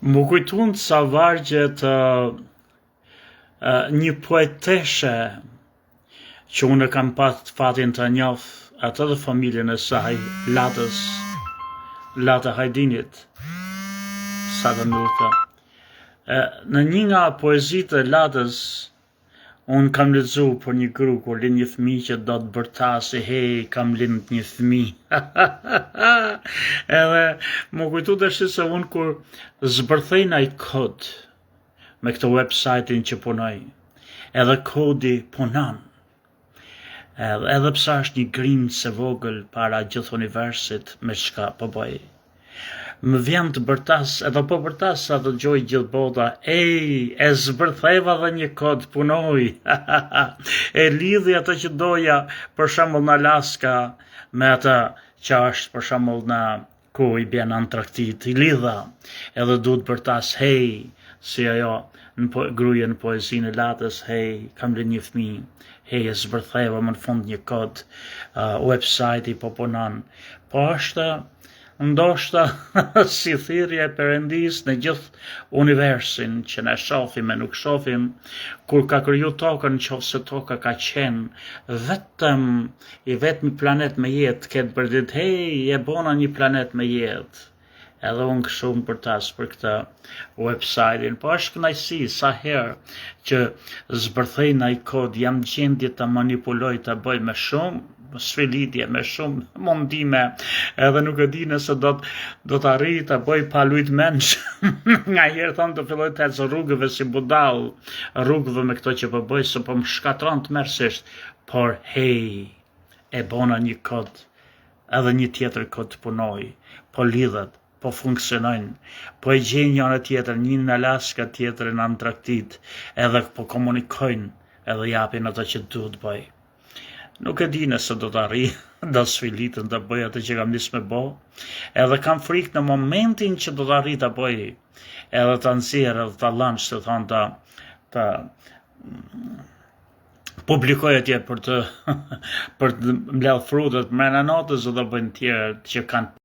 Më kujtun sa vargje të një poeteshe që unë kam pas fatin të njoh atë dhe familjen e saj, Lata Hajdinit, sa të ndurta. Në një nga poezitë e Latës, unë kam lexu për një gru kur lind një fëmijë që do të bërtasi, hej, kam lind një fëmijë. Edhe më kujtu tash se unë kur zbërthej ai kod me këtë website-in që punoj, edhe kodi punon. Edhe pse është një grimcë e vogël para gjithë universit me çka po bëj. Më vjen të bërtas, edhe po bërtas sa të gjoj gjithë bota, e zbërtheva dhe një kod, punoj, e lidhi atë që doja, për shembull në Alaska, me atë që është për shembull në ku i bjen Antarktit, i lidha, edhe duhet bërtas, hej, si ajo, gruaja në poezinë e Latës, hej, kam lind një fëmijë, hej, e zbërtheva më në fund një kod, website-i po punon, po është ndoshta si thirrje e Perëndis në gjithë universin që ne shohim e nuk shohim, kur ka kriju tokën, nëse toka ka qenë vetëm planet me jetë, këtë për ditë, hej, e bona një planet me jetë. Edhe unë kështu më përtas për këtë website-in, po është kënaqësi sa herë që zbërthej ai kod, jam gjendje ta manipuloj, ta bëj me shumë sfilitje, me shumë mundime, edhe nuk e di nëse do të arrij ta bëj pa lut menç. Nga herë thonë të filloj të ecë rrugëve si budall, rrugëve me këto që po bëj, se po më shkatron të mërësisht, por hej, e bona një kod, edhe një tjetër kod të punoj, po lidhet, po funksionojnë, po e gjejnë njëra tjetër, një në Alaska, tjetër në Antarktit, edhe po komunikojnë, edhe japin ato që duhet bëj. Nuk e di nëse do të arrij, do sfilitën të bëj atë që kam nisë me bë, edhe kam frikë në momentin që do të arrij të bëj, edhe të nxjerr edhe të lanç, të thonë të publikoj atje për të mbledh frutet mrena natës, dhe do bëjnë tjerë që kanë